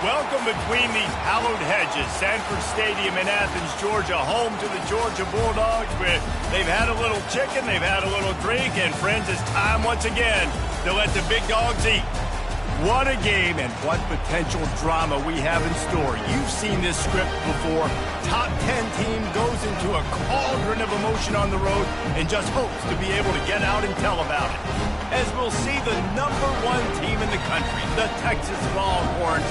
Welcome between these hallowed hedges. Sanford Stadium in Athens, Georgia, home to the Georgia Bulldogs. They've had a little chicken, they've had a little drink, and friends, it's time once again to let the big dogs eat. What a game and what potential drama we have in store. You've seen this script before. Top 10 team goes into a cauldron of emotion on the road and just hopes to be able to get out and tell about it. As we'll see the #1 team in the country, the Texas Longhorns,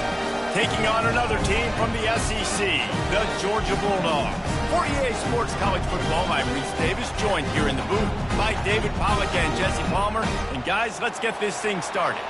taking on another team from the SEC, the Georgia Bulldogs. For EA Sports College Football, I'm Reese Davis, joined here in the booth by David Pollack and Jesse Palmer. And guys, let's get this thing started.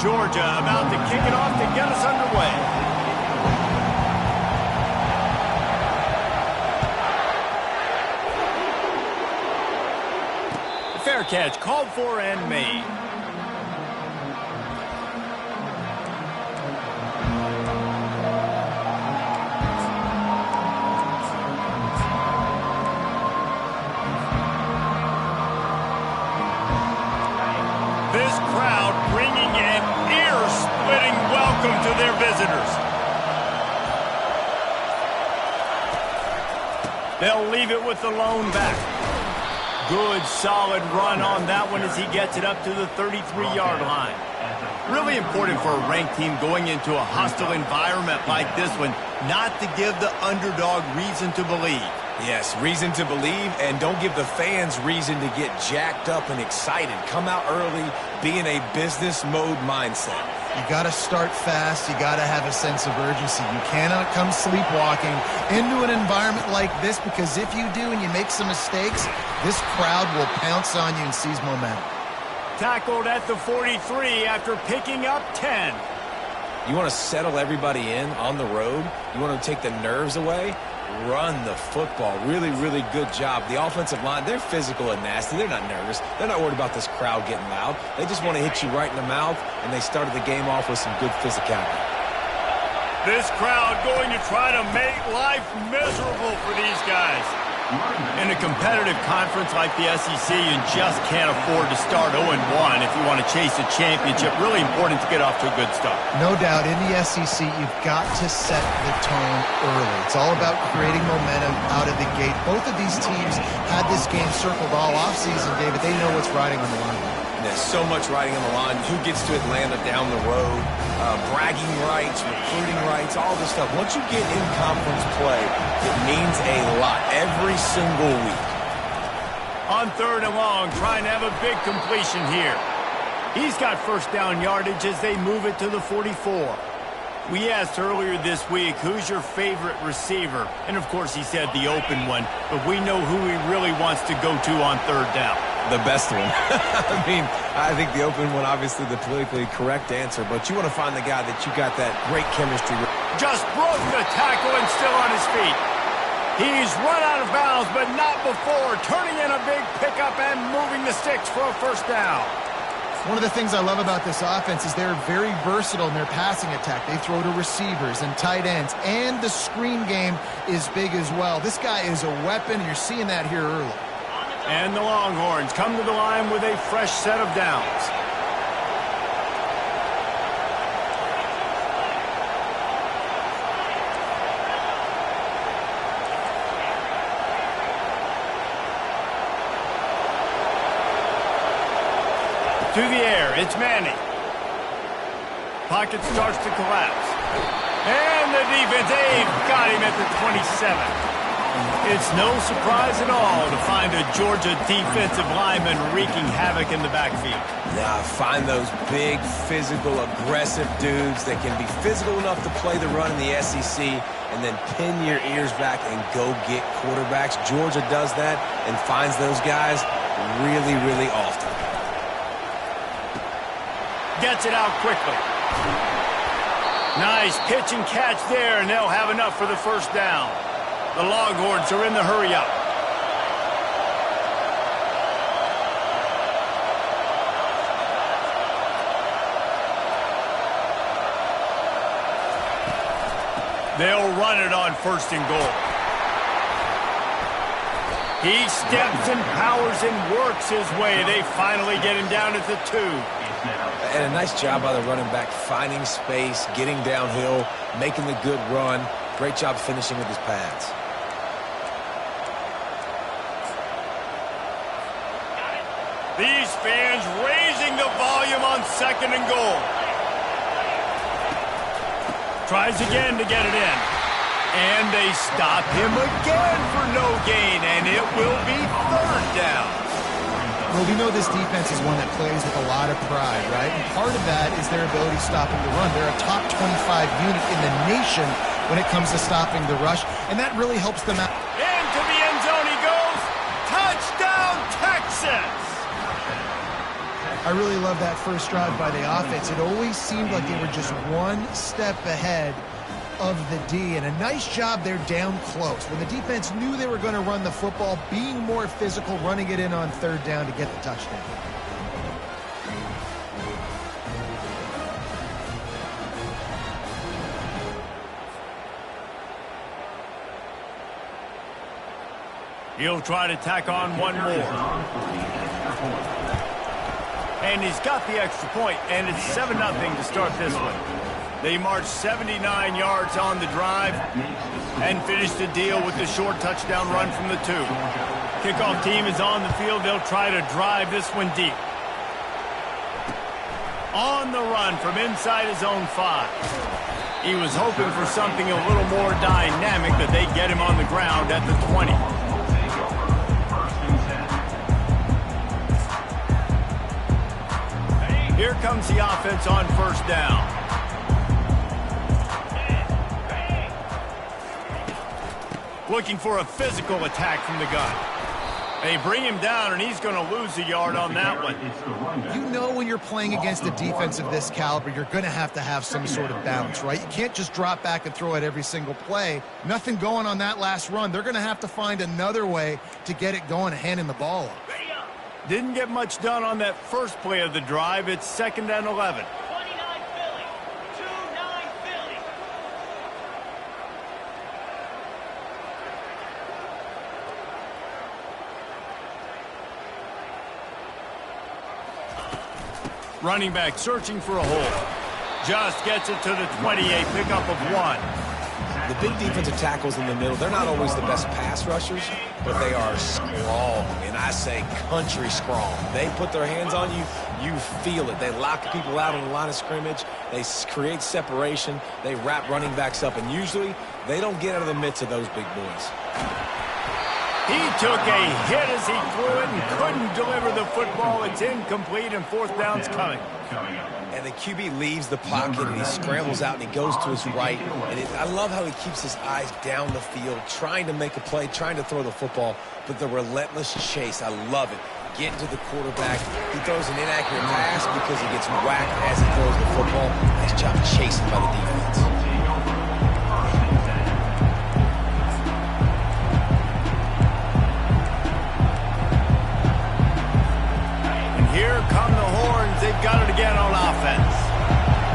Georgia about to kick it off to get us underway. Fair catch, called for and made. This crowd bringing an ear-splitting welcome to their visitors. They'll leave it with the lone back. Good, solid run on that one as he gets it up to the 33-yard line. Really important for a ranked team going into a hostile environment like this one, not to give the underdog reason to believe. Yes, reason to believe, and don't give the fans reason to get jacked up and excited. Come out early, be in a business mode mindset. You got to start fast. You got to have a sense of urgency. You cannot come sleepwalking into an environment like this, because if you do and you make some mistakes, this crowd will pounce on you and seize momentum. Tackled at the 43 after picking up 10. You want to settle everybody in on the road? You want to take the nerves away? Run the football. Really, really good job. The offensive line, they're physical and nasty. They're not nervous. They're not worried about this crowd getting loud. They just want to hit you right in the mouth, and they started the game off with some good physicality. This crowd going to try to make life miserable for these guys. In a competitive conference like the SEC, you just can't afford to start 0-1 if you want to chase a championship. Really important to get off to a good start. No doubt, in the SEC, you've got to set the tone early. It's all about creating momentum out of the gate. Both of these teams had this game circled all offseason, David. They know what's riding on the line. There's so much riding on the line. Who gets to Atlanta down the road? Bragging rights, recruiting rights, all this stuff. Once you get in conference play, it means a lot every single week. On 3rd and long, trying to have a big completion here. He's got first down yardage as they move it to the 44. We asked earlier this week, who's your favorite receiver? And, of course, he said the open one. But we know who he really wants to go to on 3rd down. The best one. I think the open one, obviously the politically correct answer. But you want to find the guy that you got that great chemistry with. Just broke the tackle and still on his feet. He's run out of bounds, but not before. Turning in a big pickup and moving the sticks for a first down. One of the things I love about this offense is they're very versatile in their passing attack. They throw to receivers and tight ends, and the screen game is big as well. This guy is a weapon, and you're seeing that here early. And the Longhorns come to the line with a fresh set of downs. To the air, it's Manning. Pocket starts to collapse. And the defense, they've got him at the 27. It's no surprise at all to find a Georgia defensive lineman wreaking havoc in the backfield. Yeah, find those big, physical, aggressive dudes that can be physical enough to play the run in the SEC and then pin your ears back and go get quarterbacks. Georgia does that and finds those guys really, really often. Gets it out quickly. Nice pitch and catch there, and they'll have enough for the first down. The Longhorns are in the hurry-up. They'll run it on 1st and goal. He steps and powers and works his way. They finally get him down at the 2. And a nice job by the running back, finding space, getting downhill, making the good run. Great job finishing with his pads. These fans raising the volume on 2nd and goal. Tries again to get it in. And they stop him again for no gain, and it will be 3rd down. Well, we know this defense is one that plays with a lot of pride, right? And part of that is their ability stopping the run. They're a top 25 unit in the nation when it comes to stopping the rush, and that really helps them out. Into the end zone he goes. Touchdown, Texas! I really love that first drive by the offense. It always seemed like they were just one step ahead of the D, and a nice job there down close. When the defense knew they were going to run the football, being more physical, running it in on 3rd down to get the touchdown. He'll try to tack on one more. And he's got the extra point, and it's 7-0 to start this one. They marched 79 yards on the drive and finished the deal with the short touchdown run from the 2. Kickoff team is on the field. They'll try to drive this one deep. On the run from inside his own 5. He was hoping for something a little more dynamic, but they get him on the ground at the 20. Here comes the offense on 1st down. Looking for a physical attack from the gun. They bring him down, and he's going to lose a yard on that one. You know when you're playing against a defense of this caliber, you're going to have some sort of balance, right? You can't just drop back and throw it every single play. Nothing going on that last run. They're going to have to find another way to get it going and handing the ball off. Didn't get much done on that first play of the drive. It's 2nd and 11. Running back searching for a hole. Just gets it to the 28, pickup of 1. The big defensive tackles in the middle, they're not always the best pass rushers, but they are strong, and I say country strong. They put their hands on you, you feel it. They lock people out on the line of scrimmage. They create separation. They wrap running backs up, and usually they don't get out of the midst of those big boys. He took a hit as he threw it and couldn't deliver the football. It's incomplete, and 4th down's coming. And the QB leaves the pocket, and he scrambles out, and he goes to his right. And I love how he keeps his eyes down the field, trying to make a play, trying to throw the football, but the relentless chase, I love it. Getting to the quarterback. He throws an inaccurate pass because he gets whacked as he throws the football. Nice job chasing by the defense. Here come the horns. They've got it again on offense.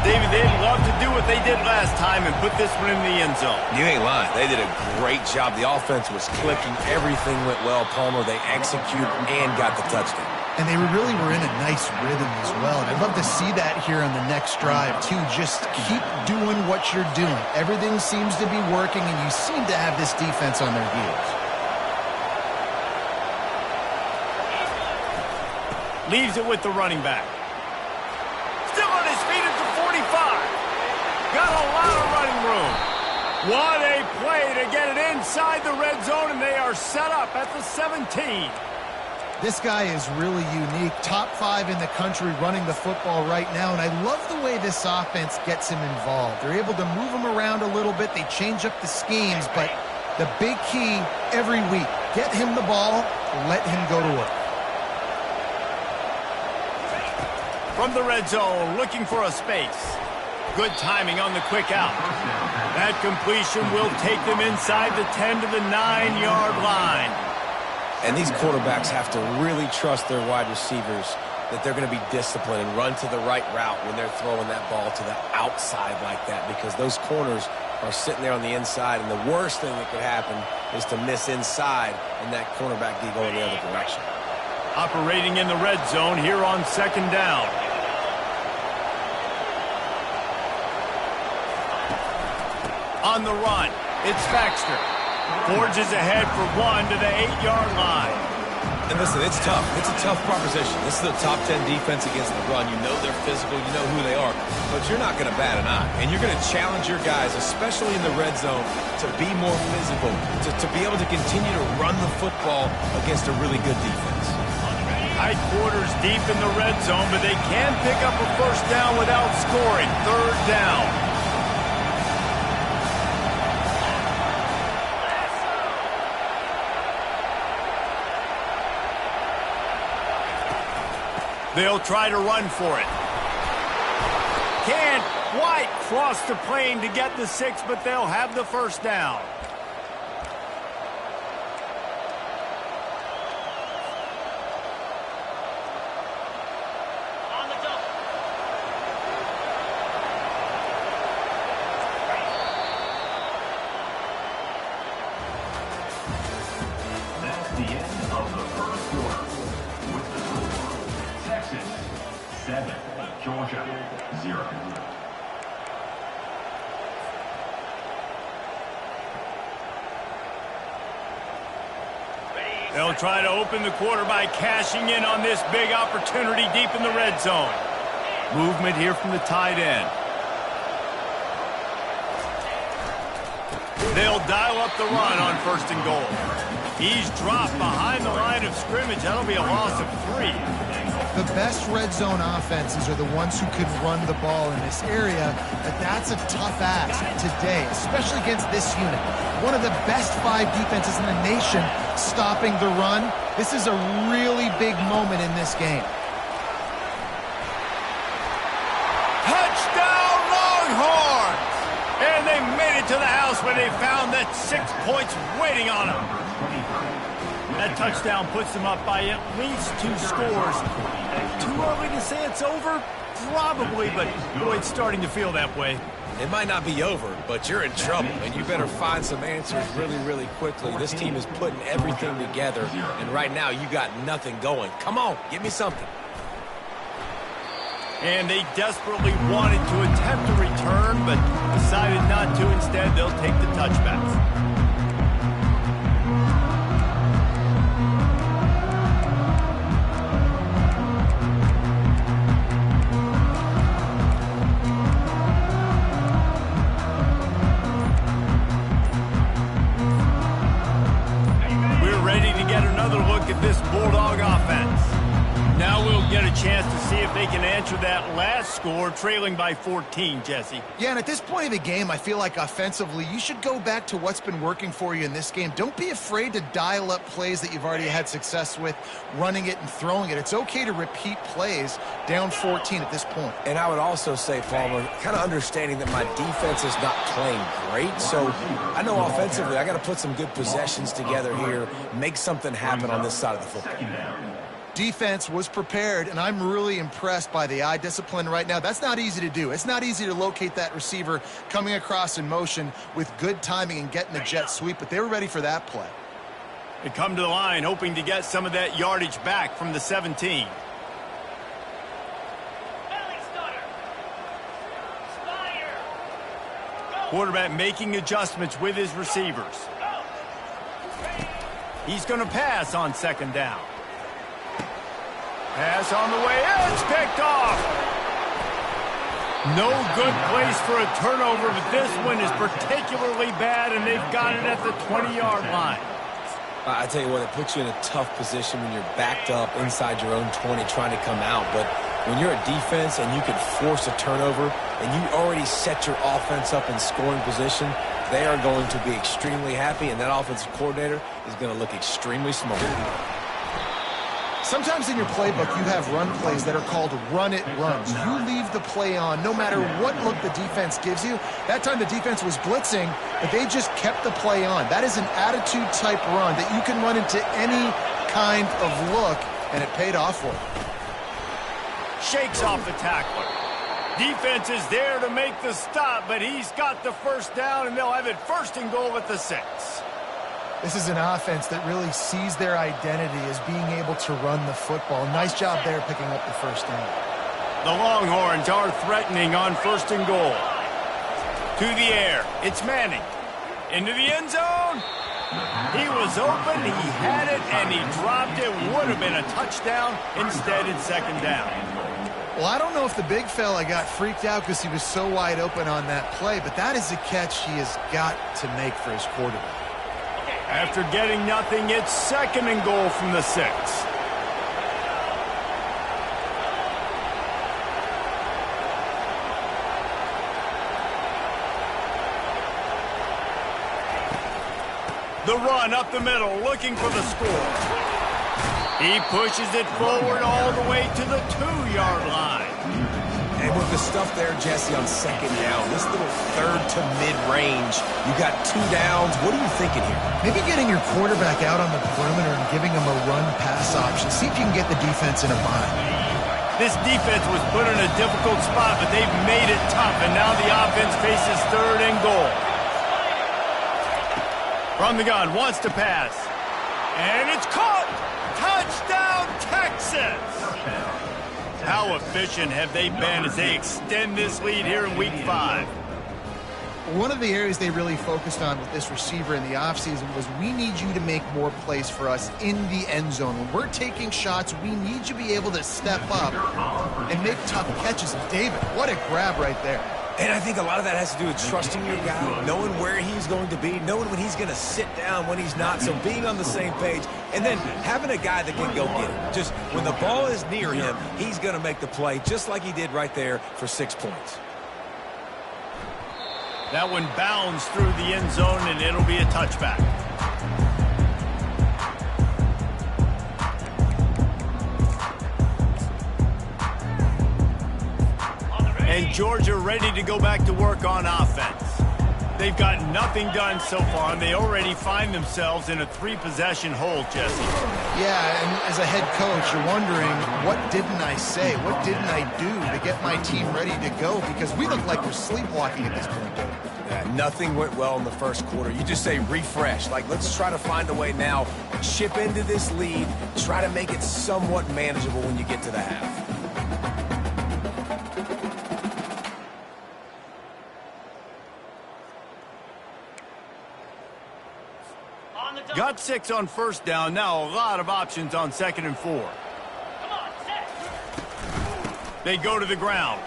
David, they'd love to do what they did last time and put this one in the end zone. You ain't lying. They did a great job. The offense was clicking. Everything went well, Palmer. They executed and got the touchdown. And they really were in a nice rhythm as well. And I'd love to see that here on the next drive, too. Just keep doing what you're doing. Everything seems to be working, and you seem to have this defense on their heels. Leaves it with the running back. Still on his feet at the 45. Got a lot of running room. What a play to get it inside the red zone, and they are set up at the 17. This guy is really unique. Top 5 in the country running the football right now, and I love the way this offense gets him involved. They're able to move him around a little bit. They change up the schemes, but the big key every week, get him the ball, let him go to work. From the red zone, looking for a space. Good timing on the quick out. That completion will take them inside the 10 to the 9-yard line. And these quarterbacks have to really trust their wide receivers that they're going to be disciplined and run to the right route when they're throwing that ball to the outside like that, because those corners are sitting there on the inside, and the worst thing that could happen is to miss inside and that cornerback be going the other direction. Operating in the red zone here on second down. On the run, it's Baxter. Forges ahead for 1 to the 8-yard line. And listen, it's tough. It's a tough proposition. This is the top 10 defense against the run. You know they're physical. You know who they are. But you're not going to bat an eye. And you're going to challenge your guys, especially in the red zone, to be more physical, to be able to continue to run the football against a really good defense. Tight quarters deep in the red zone, but they can pick up a first down without scoring. Third down. They'll try to run for it. Can't quite cross the plane to get the 6, but they'll have the first down. On the double. That's the end of the first quarter. With the score, Texas 7, Georgia 0. They'll try to open the quarter by cashing in on this big opportunity deep in the red zone. Movement here from the tight end. They'll dial up the run on first and goal. He's dropped behind the line of scrimmage. That'll be a loss of 3. The best red zone offenses are the ones who can run the ball in this area, but that's a tough ask today, especially against this unit. One of the best 5 defenses in the nation stopping the run. This is a really big moment in this game. Touchdown, Longhorns! And they made it to the house where they found that 6 points waiting on them. That touchdown puts them up by at least 2 scores. Too early to say it's over? Probably, but boy, it's starting to feel that way. It might not be over, but you're in trouble, and you better find some answers really, really quickly. This team is putting everything together, and right now you got nothing going. Come on, give me something. And they desperately wanted to attempt a return, but decided not to. Instead, they'll take the touchbacks. This Bulldog offense. Now we'll get a chance to see if they can answer that last score, trailing by 14, Jesse. Yeah, and at this point of the game, I feel like offensively, you should go back to what's been working for you in this game. Don't be afraid to dial up plays that you've already had success with, running it and throwing it. It's okay to repeat plays down 14 at this point. And I would also say, Palmer, kind of understanding that my defense is not playing great, so I know offensively I got to put some good possessions together here, make something happen on this side of the football. Defense was prepared, and I'm really impressed by the eye discipline right now. That's not easy to do. It's not easy to locate that receiver coming across in motion with good timing and getting a jet sweep, but they were ready for that play. They come to the line hoping to get some of that yardage back from the 17. Quarterback making adjustments with his receivers. He's going to pass on second down. Pass on the way. It's picked off. No good place for a turnover, but this one is particularly bad, and they've got it at the 20-yard line. I tell you what, it puts you in a tough position when you're backed up inside your own 20 trying to come out. But when you're a defense and you can force a turnover and you already set your offense up in scoring position, they are going to be extremely happy, and that offensive coordinator is going to look extremely smart. Sometimes in your playbook, you have run plays that are called run-it runs. You leave the play on no matter what look the defense gives you. That time the defense was blitzing, but they just kept the play on. That is an attitude-type run that you can run into any kind of look, and it paid off for them. Shakes off the tackler. Defense is there to make the stop, but he's got the first down, and they'll have it 1st and goal at the 6. This is an offense that really sees their identity as being able to run the football. Nice job there picking up the first down. The Longhorns are threatening on 1st and goal. To the air. It's Manning. Into the end zone. He was open, he had it, and he dropped it. Would have been a touchdown. Instead, it's 2nd down. Well, I don't know if the big fella got freaked out because he was so wide open on that play, but that is a catch he has got to make for his quarterback. After getting nothing, it's 2nd and goal from the 6. The run up the middle, looking for the score. He pushes it forward all the way to the 2-yard line. And with the stuff there, Jesse, on 2nd down, this little 3rd to mid-range, you got 2 downs. What are you thinking here? Maybe getting your quarterback out on the perimeter and giving him a run-pass option. See if you can get the defense in a bind. This defense was put in a difficult spot, but they've made it tough, and now the offense faces 3rd and goal. From the gun, wants to pass. And it's caught! Touchdown, Texas! How efficient have they been as they extend this lead here in Week 5? One of the areas they really focused on with this receiver in the offseason was we need you to make more plays for us in the end zone. When we're taking shots, we need you to be able to step up and make tough catches. And David, what a grab right there. And I think a lot of that has to do with trusting your guy, knowing where he's going to be, knowing when he's going to sit down, when he's not, so being on the same page, and then having a guy that can go get it. Just when the ball is near him, he's going to make the play, just like he did right there for 6 points. That one bounds through the end zone, and it'll be a touchback. And Georgia ready to go back to work on offense. They've got nothing done so far, and they already find themselves in a 3-possession hole, Jesse. Yeah, and as a head coach, you're wondering, what didn't I say? What didn't I do to get my team ready to go? Because we look like we're sleepwalking at this point. Yeah, nothing went well in the 1st quarter. You just say refresh. Like, let's try to find a way now, chip into this lead, try to make it somewhat manageable when you get to the half. Got 6 on 1st down. Now a lot of options on 2nd and 4. They go to the ground.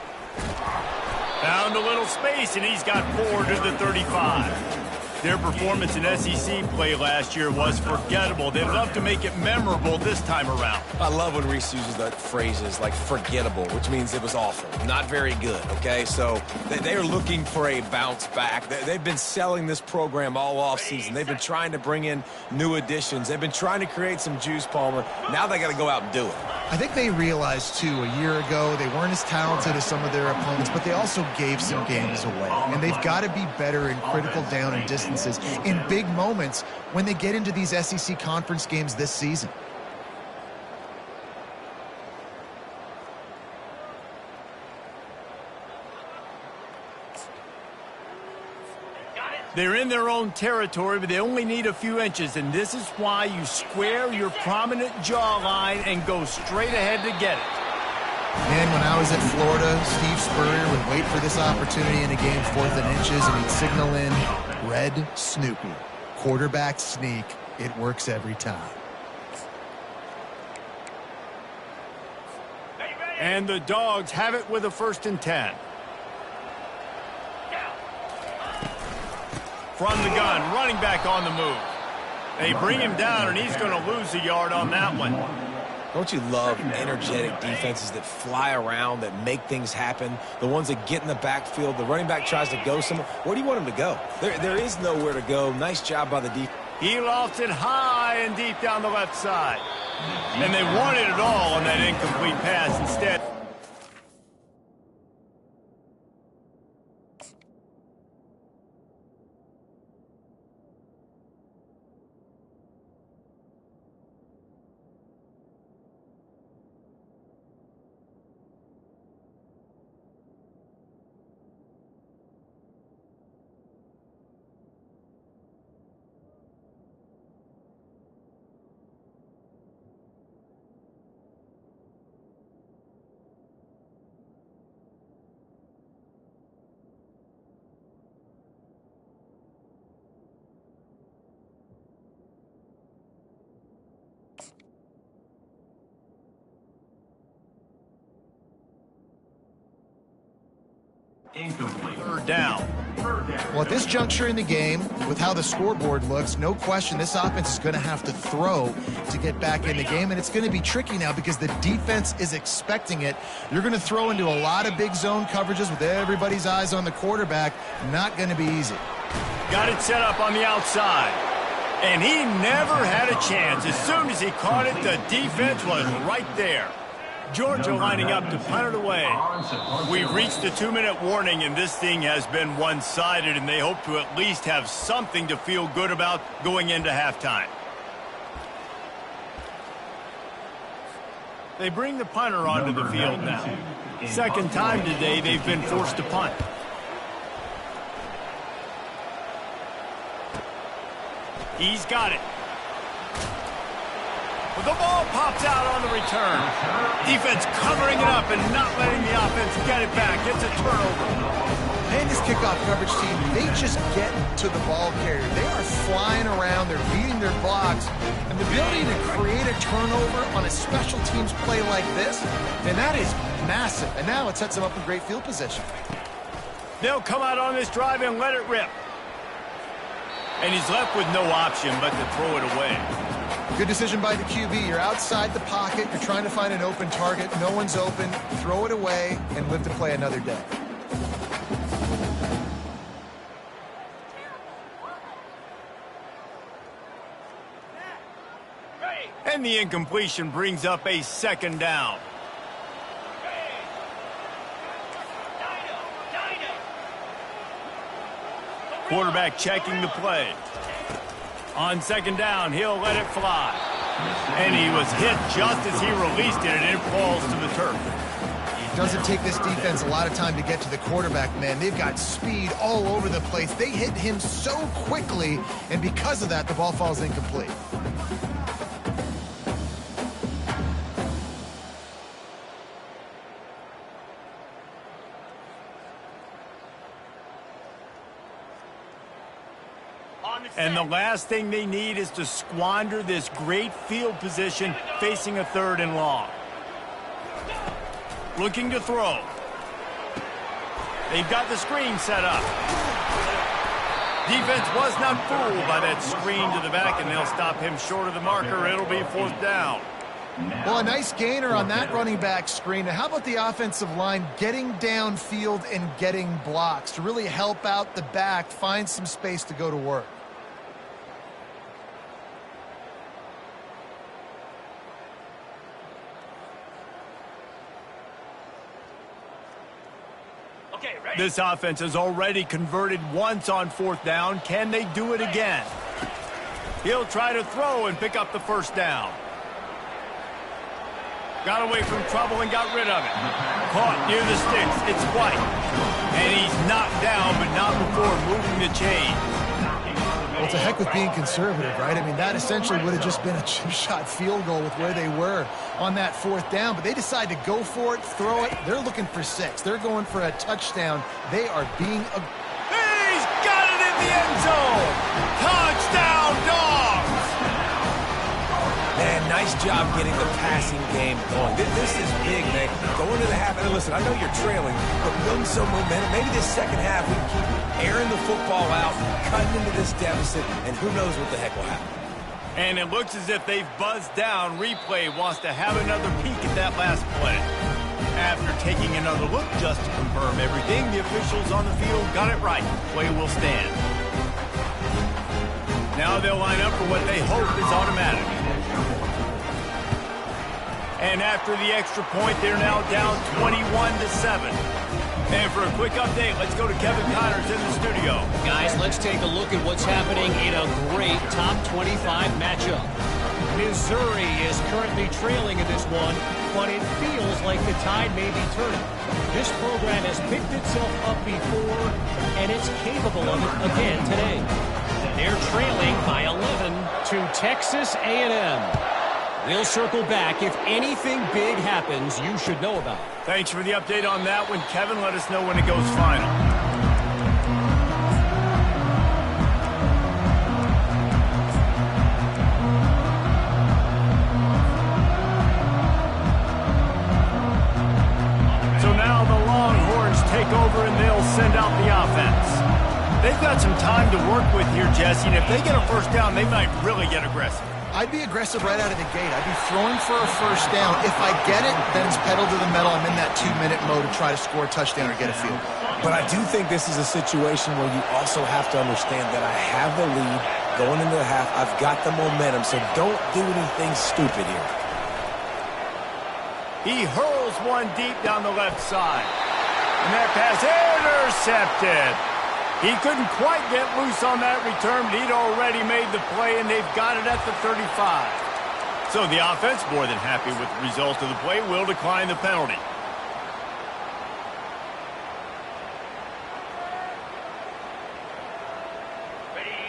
Found a little space, and he's got 4 to the 35. Their performance in SEC play last year was forgettable. They'd love to make it memorable this time around. I love when Reese uses that phrases like forgettable, which means it was awful, not very good, okay? So they are looking for a bounce back. They've been selling this program all offseason. They've been trying to bring in new additions. They've been trying to create some juice, Palmer. Now they got to go out and do it. I think they realized, too, a year ago they weren't as talented as some of their opponents, but they also gave some games away. And they've got to be better in critical down and distances in big moments when they get into these SEC conference games this season. They're in their own territory, but they only need a few inches, and this is why you square your prominent jawline and go straight ahead to get it. Man, when I was at Florida, Steve Spurrier would wait for this opportunity in a game 4th and inches, and he'd signal in Red Snoopy. Quarterback sneak. It works every time. And the Dogs have it with a 1st and 10. From the gun, running back on the move. They bring him down, and he's going to lose a yard on that one. Don't you love energetic defenses that fly around, that make things happen? The ones that get in the backfield, the running back tries to go somewhere. Where do you want him to go? There is nowhere to go. Nice job by the defense. He lofts it high and deep down the left side. And they wanted it all on that incomplete pass instead. Incomplete. Third down. Well, at this juncture in the game, with how the scoreboard looks, no question this offense is going to have to throw to get back in the game, and it's going to be tricky now because the defense is expecting it. You're going to throw into a lot of big zone coverages with everybody's eyes on the quarterback. Not going to be easy. Got it set up on the outside. And he never had a chance. As soon as he caught it, the defense was right there. Georgia lining up to punt it away. We've reached the 2-minute warning, and this thing has been one-sided, and they hope to at least have something to feel good about going into halftime. They bring the punter onto the field now. Second time today they've been forced to punt. He's got it. But the ball pops out on the return. Defense covering it up and not letting the offense get it back. It's a turnover. And this kickoff coverage team, they just get to the ball carrier. They are flying around. They're beating their blocks. And the ability to create a turnover on a special teams play like this, and that is massive. And now it sets them up in great field position. They'll come out on this drive and let it rip. And he's left with no option but to throw it away. Good decision by the QB. You're outside the pocket. You're trying to find an open target. No one's open. Throw it away and live to play another day. And the incompletion brings up a second down. Quarterback checking the play. On second down, he'll let it fly. And he was hit just as he released it, and it falls to the turf. It doesn't take this defense a lot of time to get to the quarterback, man. They've got speed all over the place. They hit him so quickly, and because of that, the ball falls incomplete. And the last thing they need is to squander this great field position facing a 3rd and long. Looking to throw. They've got the screen set up. Defense was not fooled by that screen to the back, and they'll stop him short of the marker. It'll be 4th down. Well, a nice gainer on that running back screen. Now, how about the offensive line getting downfield and getting blocks to really help out the back, find some space to go to work? This offense has already converted once on 4th down. Can they do it again? He'll try to throw and pick up the 1st down. Got away from trouble and got rid of it. Caught near the sticks. It's White. And he's knocked down, but not before moving the chain. Well, it's a heck with being conservative, right? I mean, that essentially would have just been a chip shot field goal with where they were on that 4th down. But they decide to go for it, throw it. They're looking for 6. They're going for a touchdown. They are being... He's got it in the end zone! Touchdown, Dogs! Man, nice job getting the passing game going. This is big, man. Going to the half, and listen, I know you're trailing, but building some momentum. Maybe this second half we can keep airing the football out, cutting into this deficit, and who knows what the heck will happen. And it looks as if they've buzzed down. Replay wants to have another peek at that last play. After taking another look just to confirm everything, the officials on the field got it right. Play will stand. Now they'll line up for what they hope is automatic. And after the extra point, they're now down 21-7. And for a quick update, let's go to Kevin Connors in the studio. Guys, let's take a look at what's happening in a great top 25 matchup. Missouri is currently trailing in this one, but it feels like the tide may be turning. This program has picked itself up before, and it's capable of it again today. They're trailing by 11 to Texas A&M. We'll circle back. If anything big happens, you should know about it. Thanks for the update on that one, Kevin. Let us know when it goes final. So now the Longhorns take over, and they'll send out the offense. They've got some time to work with here, Jesse, and if they get a first down, they might really get aggressive. I'd be aggressive right out of the gate. I'd be throwing for a first down. If I get it, then it's pedal to the metal. I'm in that 2-minute mode to try to score a touchdown or get a field. But I do think this is a situation where you also have to understand that I have the lead going into the half. I've got the momentum, so don't do anything stupid here. He hurls one deep down the left side. And that pass intercepted. He couldn't quite get loose on that return, but he'd already made the play, and they've got it at the 35. So the offense, more than happy with the result of the play, will decline the penalty.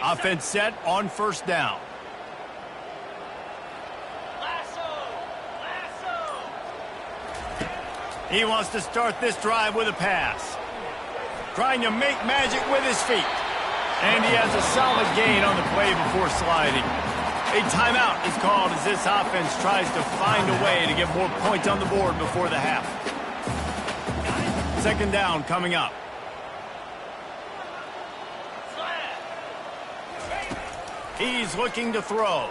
Offense set on first down. He wants to start this drive with a pass. Trying to make magic with his feet. And he has a solid gain on the play before sliding. A timeout is called as this offense tries to find a way to get more points on the board before the half. Second down coming up. He's looking to throw.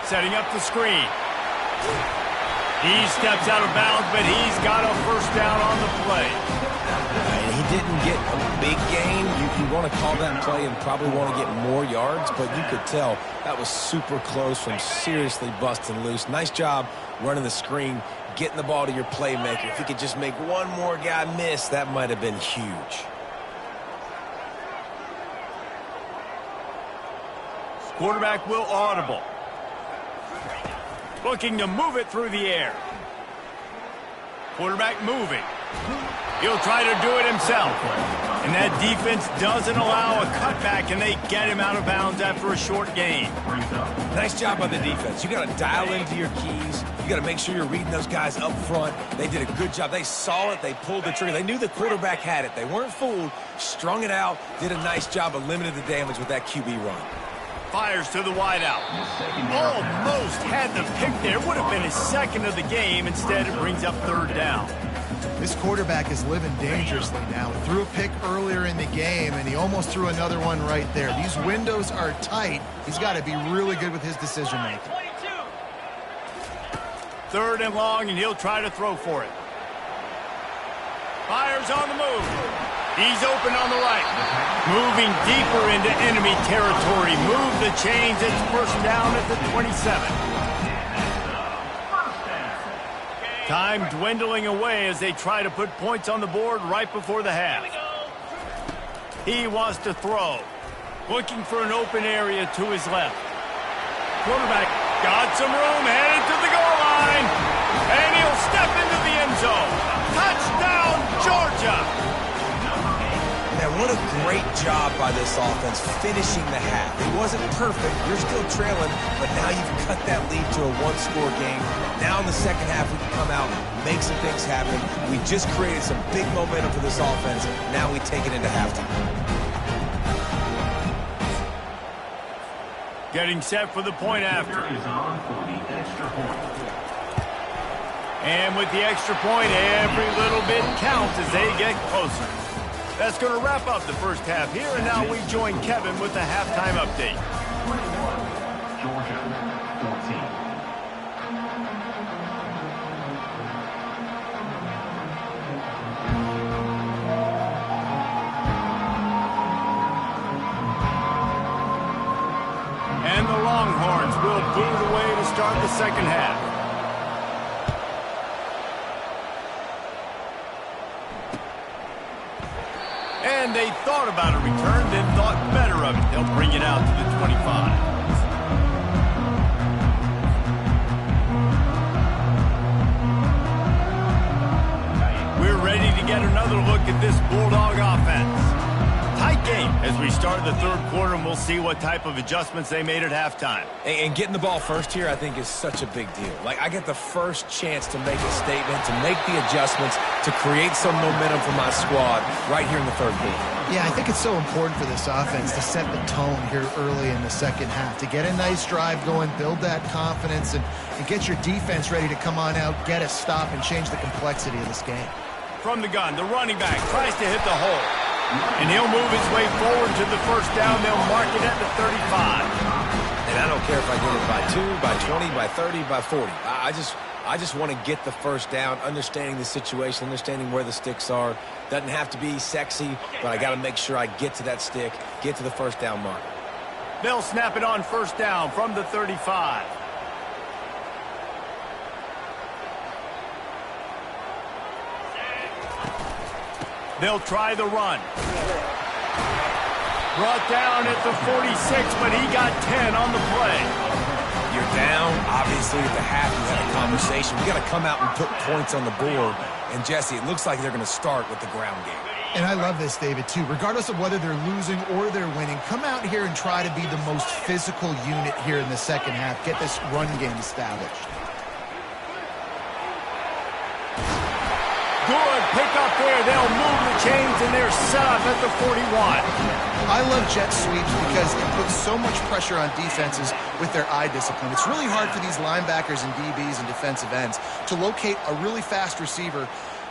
Setting up the screen. He steps out of bounds, but he's got a first down on the play. And he didn't get a big gain. You want to call that play and probably want to get more yards, but you could tell that was super close from seriously busting loose. Nice job running the screen, getting the ball to your playmaker. If he could just make one more guy miss, that might have been huge. Quarterback will audible. Looking to move it through the air. Quarterback moving. He'll try to do it himself. And that defense doesn't allow a cutback, and they get him out of bounds after a short gain. Nice job by the defense. You got to dial into your keys. You got to make sure you're reading those guys up front. They did a good job. They saw it. They pulled the trigger. They knew the quarterback had it. They weren't fooled. Strung it out. Did a nice job of limiting the damage with that QB run. Fires to the wideout. Almost had the pick there. Would have been his second of the game. Instead, it brings up third down. This quarterback is living dangerously now. He threw a pick earlier in the game, and he almost threw another one right there. These windows are tight. He's got to be really good with his decision-making. Third and long, and he'll try to throw for it. Fires on the move. He's open on the right. Moving deeper into enemy territory. Move the chains. It's first down at the 27. Time dwindling away as they try to put points on the board right before the half. He wants to throw. Looking for an open area to his left. Quarterback got some room, headed to the goal line. And he'll step into the end zone. Touchdown, Georgia! Man, what a great job by this offense finishing the half. It wasn't perfect. You're still trailing, but now you've cut that lead to a one-score game. Now in the second half, we can come out, make some things happen. We just created some big momentum for this offense. Now we take it into halftime. Getting set for the point after. And with the extra point, every little bit counts as they get closer. That's going to wrap up the first half here, and now we join Kevin with the halftime update. 21, Georgia, 14. And the Longhorns will boot away to start the second half. And they thought about a return, then thought better of it. They'll bring it out to the 25. We're ready to get another look at this Bulldog offense. Tight game as we start the third quarter, and we'll see what type of adjustments they made at halftime. And getting the ball first here, I think, is such a big deal. Like, I get the first chance to make a statement, to make the adjustments, to create some momentum for my squad right here in the third quarter. Yeah, I think it's so important for this offense to set the tone here early in the second half, to get a nice drive going, build that confidence, and get your defense ready to come on out, get a stop, and change the complexity of this game. From the gun, the running back tries to hit the hole. And he'll move his way forward to the first down. They'll mark it at the 35. And I don't care if I get it by 2, by 20, by 30, by 40. I just want to get the first down, understanding the situation, understanding where the sticks are. Doesn't have to be sexy, but I got to make sure I get to that stick, get to the first down mark. They'll snap it on first down from the 35. They'll try the run. Brought down at the 46, but he got 10 on the play. You're down, obviously, at the half. You had a conversation. We got to come out and put points on the board. And, Jesse, it looks like they're going to start with the ground game. And I love this, David, too. Regardless of whether they're losing or they're winning, come out here and try to be the most physical unit here in the second half. Get this run game established. Good pick up there. They'll move the chains, and they're set up at the 41. I love jet sweeps because it puts so much pressure on defenses with their eye discipline. It's really hard for these linebackers and DBs and defensive ends to locate a really fast receiver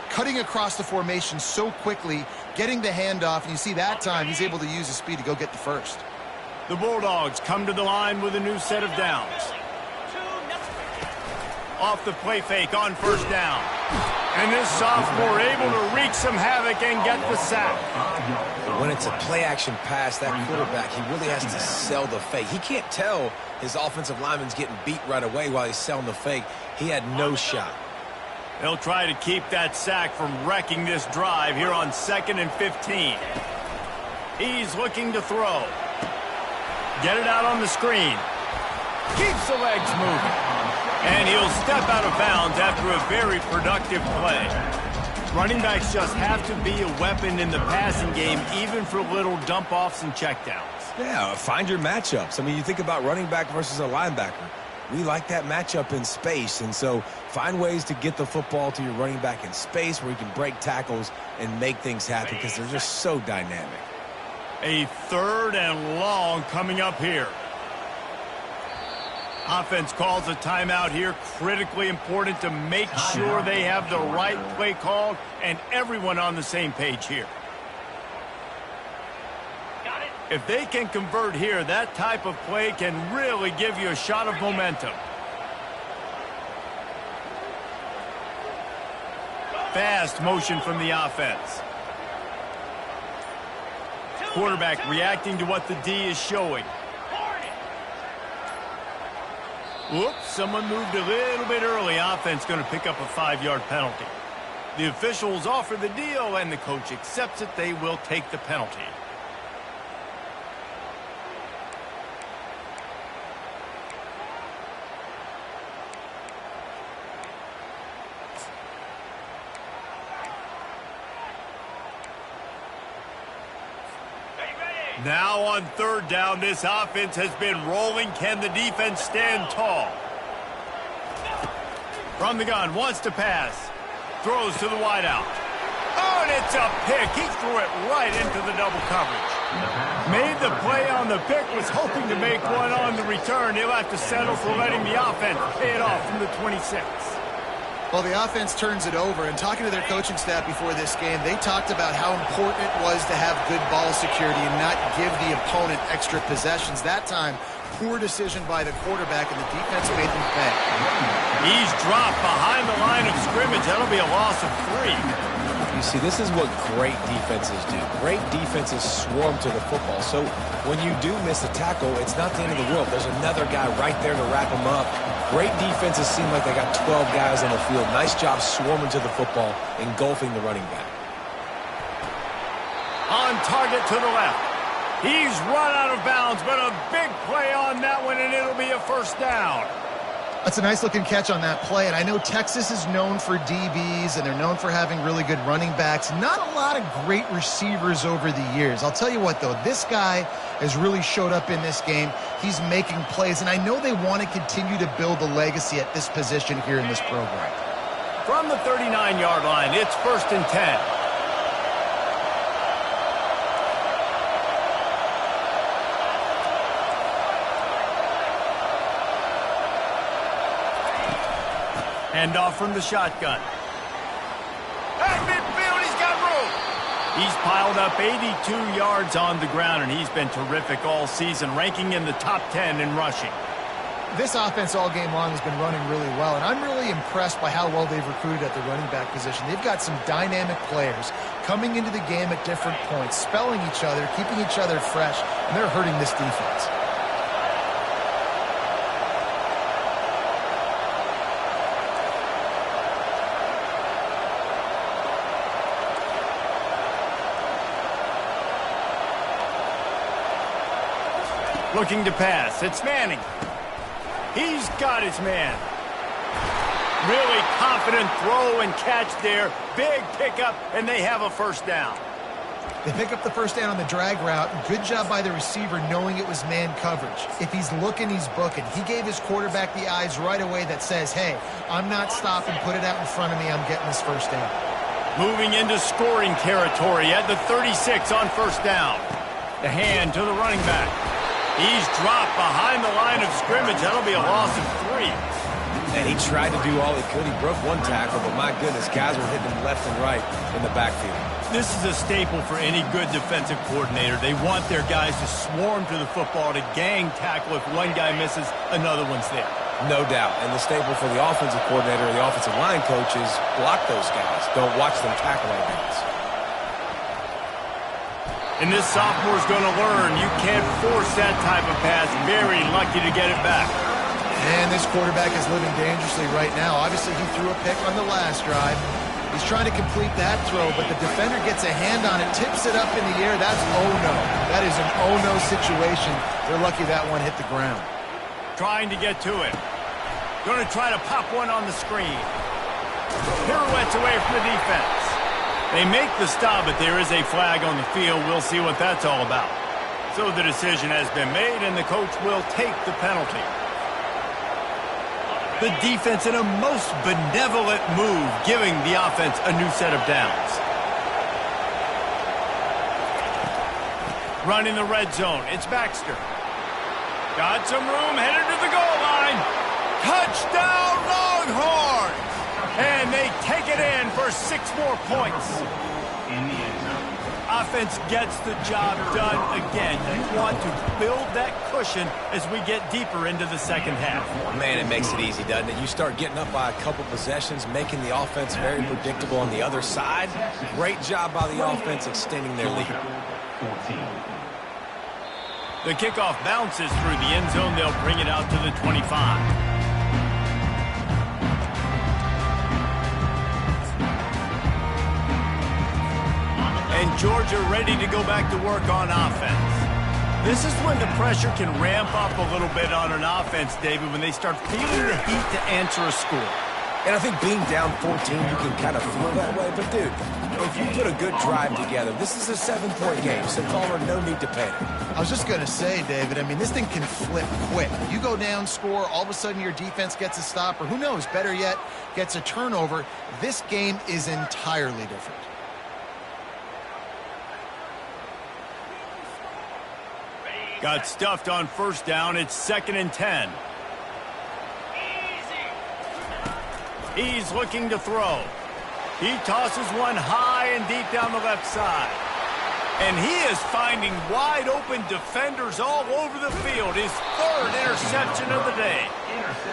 cutting across the formation so quickly, getting the handoff, and you see that time he's able to use his speed to go get the first. The Bulldogs come to the line with a new set of downs. Off the play fake on first down. And this sophomore able to wreak some havoc and get the sack. When it's a play-action pass, that quarterback, he really has to sell the fake. He can't tell his offensive lineman's getting beat right away while he's selling the fake. He had no shot. They'll try to keep that sack from wrecking this drive here on 2nd and 15. He's looking to throw. Get it out on the screen. Keeps the legs moving. And he'll step out of bounds after a very productive play. Running backs just have to be a weapon in the passing game, even for little dump-offs and checkdowns. Yeah, find your matchups. I mean, you think about running back versus a linebacker. We like that matchup in space, and so find ways to get the football to your running back in space where you can break tackles and make things happen because they're just so dynamic. A 3rd and long coming up here. Offense calls a timeout here. Critically important to make sure they have the right play called and everyone on the same page here. If they can convert here, that type of play can really give you a shot of momentum. Fast motion from the offense. Quarterback reacting to what the D is showing. Whoops, someone moved a little bit early. Offense going to pick up a 5-yard penalty. The officials offer the deal, and the coach accepts it. They will take the penalty. Now on 3rd down, this offense has been rolling. Can the defense stand tall? From the gun, wants to pass. Throws to the wideout. Oh, and it's a pick. He threw it right into the double coverage. Made the play on the pick, was hoping to make one on the return. He'll have to settle for letting the offense pay it off from the 26. Well, the offense turns it over, and talking to their coaching staff before this game, they talked about how important it was to have good ball security and not give the opponent extra possessions. That time, poor decision by the quarterback, and the defense made them pay. He's dropped behind the line of scrimmage. That'll be a loss of 3. You see, this is what great defenses do. Great defenses swarm to the football. So when you do miss a tackle, it's not the end of the world. There's another guy right there to wrap him up. Great defenses seem like they got 12 guys on the field. Nice job swarming to the football, engulfing the running back. On target to the left. He's run out of bounds, but a big play on that one, and it'll be a first down. That's a nice-looking catch on that play, and I know Texas is known for DBs, and they're known for having really good running backs. Not a lot of great receivers over the years. I'll tell you what, though, this guy has really showed up in this game. He's making plays, and I know they want to continue to build a legacy at this position here in this program. From the 39-yard line, it's 1st and 10. Handoff from the shotgun. And midfield He's piled up 82 yards on the ground, and he's been terrific all season, ranking in the top 10 in rushing. This offense all game long has been running really well, and I'm really impressed by how well they've recruited at the running back position. They've got some dynamic players coming into the game at different points, spelling each other, keeping each other fresh, and they're hurting this defense. Looking to pass. It's Manning. He's got his man. Really confident throw and catch there. Big pickup, and they have a first down. They pick up the first down on the drag route. Good job by the receiver knowing it was man coverage. If he's looking, he's booking. He gave his quarterback the eyes right away that says, hey, I'm not stopping. Put it out in front of me. I'm getting this first down. Moving into scoring territory at the 36 on first down. The hand to the running back. He's dropped behind the line of scrimmage. That'll be a loss of 3. And he tried to do all he could. He broke one tackle, but my goodness, guys were hitting him left and right in the backfield. This is a staple for any good defensive coordinator. They want their guys to swarm to the football, to gang tackle. If one guy misses, another one's there. No doubt. And the staple for the offensive coordinator or the offensive line coach is block those guys. Don't watch them tackle our guys. And this sophomore's going to learn you can't force that type of pass. Very lucky to get it back. And this quarterback is living dangerously right now. Obviously, he threw a pick on the last drive. He's trying to complete that throw, but the defender gets a hand on it, tips it up in the air. That's oh-no. That is an oh-no situation. They're lucky that one hit the ground. Trying to get to it. Going to try to pop one on the screen. Pirouettes away from the defense. They make the stop, but there is a flag on the field. We'll see what that's all about. So the decision has been made, and the coach will take the penalty. The defense in a most benevolent move, giving the offense a new set of downs. Running the red zone. It's Baxter. Got some room, headed to the goal line. Touchdown, Longhorns! And they take it in for 6 more points. In the end zone. Offense gets the job done again. You want to build that cushion as we get deeper into the second half. Man, it makes it easy, doesn't it? You start getting up by a couple possessions, making the offense very predictable on the other side. Great job by the offense extending their lead. 14. The kickoff bounces through the end zone. They'll bring it out to the 25. And Georgia ready to go back to work on offense. This is when the pressure can ramp up a little bit on an offense, David, when they start feeling the heat to answer a score. And I think being down 14, you can kind of feel that way. But, dude, if you put a good drive together, this is a 7-point game, so Palmer, no need to panic. I was just going to say, David, I mean, this thing can flip quick. You go down, score, all of a sudden your defense gets a stop, or who knows, better yet, gets a turnover. This game is entirely different. Got stuffed on first down. It's 2nd and 10. He's looking to throw. He tosses one high and deep down the left side. And he is finding wide open defenders all over the field. His 3rd interception of the day.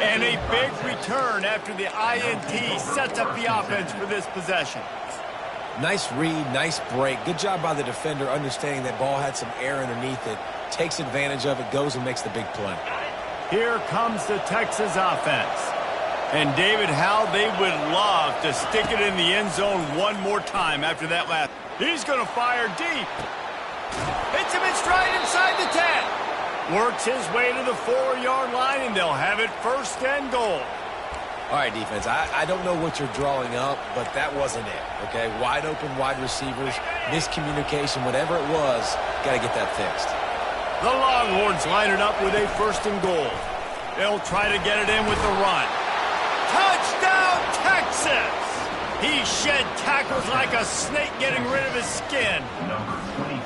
And a big return after the INT sets up the offense for this possession. Nice read, nice break. Good job by the defender understanding that ball had some air underneath it. Takes advantage of it, goes and makes the big play. Here comes the Texas offense. And David, how they would love to stick it in the end zone one more time after that last. He's going to fire deep. Hits him in stride inside the 10. Works his way to the 4-yard line, and they'll have it 1st and goal. All right, defense, I don't know what you're drawing up, but that wasn't it, okay? Wide open wide receivers, miscommunication, whatever it was, got to get that fixed. The Longhorns line it up with a 1st and goal. They'll try to get it in with the run. Touchdown, Texas! He shed tackles like a snake getting rid of his skin. Number 23.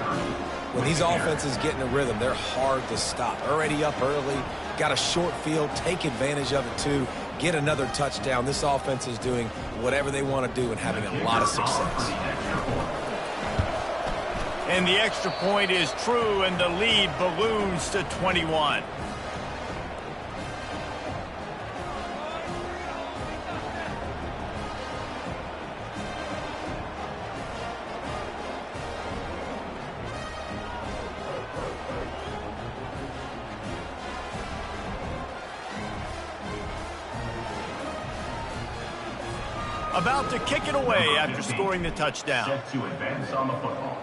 When these offenses get in a rhythm, they're hard to stop. Already up early, got a short field, take advantage of it too, get another touchdown. This offense is doing whatever they want to do and having a lot of success. And the extra point is true, and the lead balloons to 21. About to kick it away after scoring the touchdown. Set to advance on the football.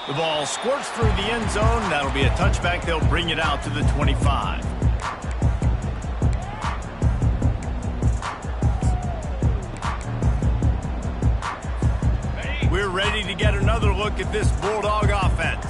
The ball squirts through the end zone. That'll be a touchback. They'll bring it out to the 25. We're ready to get another look at this Bulldog offense.